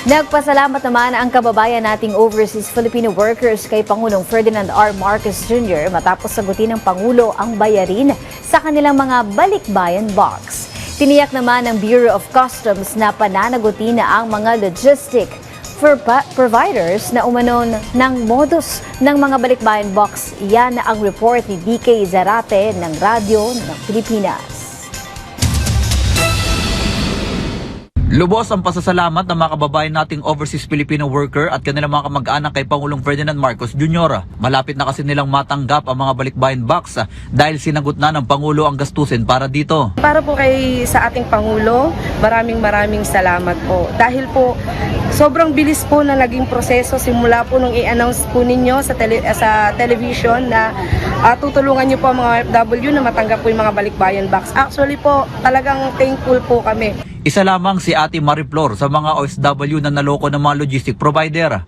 Nagpasalamat naman ang kababayan nating overseas Filipino workers kay Pangulong Ferdinand R. Marcos Jr. matapos sagutin ng Pangulo ang bayarin sa kanilang mga balikbayan box. Tiniyak naman ng Bureau of Customs na pananagutin na ang mga logistic providers na umano ng modus ng mga balikbayan box. Yan ang report ni DK Zarate ng Radyo ng Pilipinas. Lubos ang pasasalamat ng mga kababayan nating overseas Filipino worker at kanilang mga kamag-anak kay Pangulong Ferdinand Marcos Jr. Malapit na kasi nilang matanggap ang mga balikbayan box dahil sinagot na ng Pangulo ang gastusin para dito. Para po sa ating Pangulo, maraming salamat po. Dahil po sobrang bilis po na naging proseso simula po nung i-announce po ninyo sa television na tutulungan niyo po ang mga OFW na matanggap po yung mga balikbayan box. Actually po, talagang thankful po kami. Isa lamang si Ate Mariflor sa mga OFW na naloko ng mga logistic provider.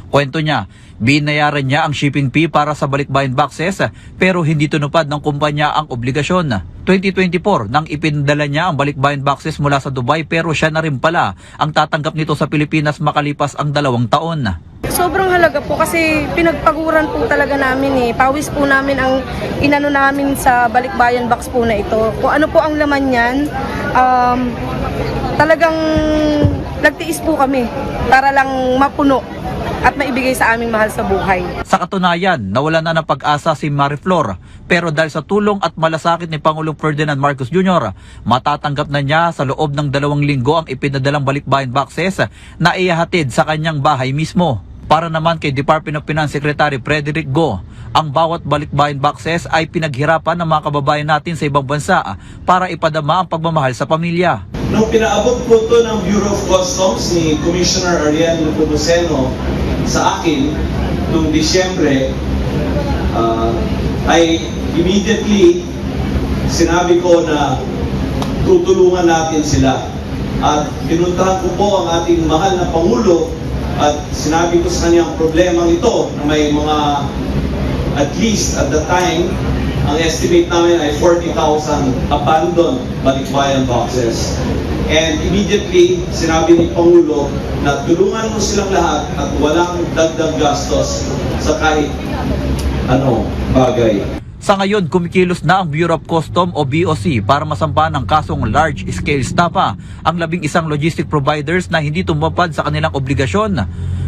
Kwento niya, binayaran niya ang shipping fee para sa balikbayan boxes pero hindi tinupad ng kumpanya ang obligasyon. 2024 nang ipindala niya ang balikbayan boxes mula sa Dubai pero siya na rin pala ang tatanggap nito sa Pilipinas makalipas ang 2 taon. Sobrang halaga po kasi pinagpaguran po talaga namin Pawis po namin ang inano namin sa balikbayan box po na ito. Kung ano po ang laman niyan, talagang nagtiis po kami para lang mapuno at maibigay sa aming mahal sa buhay. Sa katunayan, nawala na ng pag-asa si Mariflor pero dahil sa tulong at malasakit ni Pangulong Ferdinand Marcos Jr., matatanggap na niya sa loob ng 2 linggo ang ipinadalang balikbayan boxes na ihahatid sa kanyang bahay mismo. Para naman kay Department of Finance Secretary Frederick Go, ang bawat balikbayan boxes ay pinaghirapan ng mga kababayan natin sa ibang bansa para ipadama ang pagmamahal sa pamilya. Nung pinaabot po ito ng Bureau of Customs ni Commissioner Ariel Nepomuceno sa akin noong Disyembre, ay immediately sinabi ko na tutulungan natin sila. At pinuntahan ko po ang ating mahal na Pangulo at sinabi ko sa kanya ang problemang ito na may mga, at least at the time, ang estimate namin ay 40,000 abandoned balikbayan boxes. And immediately, sinabi ni Pangulo na tulungan mo silang lahat at walang dagdag gastos sa kahit bagay. Sa ngayon, kumikilos na ang Bureau of Customs o BOC para masampa ng kasong large-scale estafa ang 11 logistic providers na hindi tumupad sa kanilang obligasyon.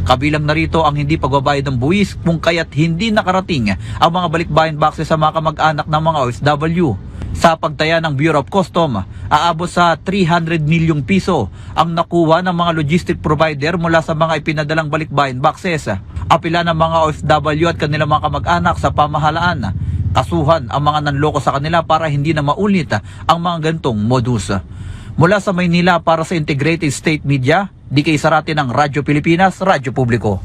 Kabilang na rito ang hindi pagbabayad ng buwis kung kaya't hindi nakarating ang mga balikbayan boxes sa mga kamag-anak ng mga OFW. Sa pagtaya ng Bureau of Customs, aabot sa 300 milyong piso ang nakuha ng mga logistic provider mula sa mga ipinadalang balikbayan boxes. Apila ng mga OFW at kanilang mga kamag-anak sa pamahalaan. Kasuhan ang mga nanloko sa kanila para hindi na maulit ang mga gantong modus. Mula sa Maynila para sa Integrated State Media, DK Zarate ng Radyo Pilipinas, Radyo Publiko.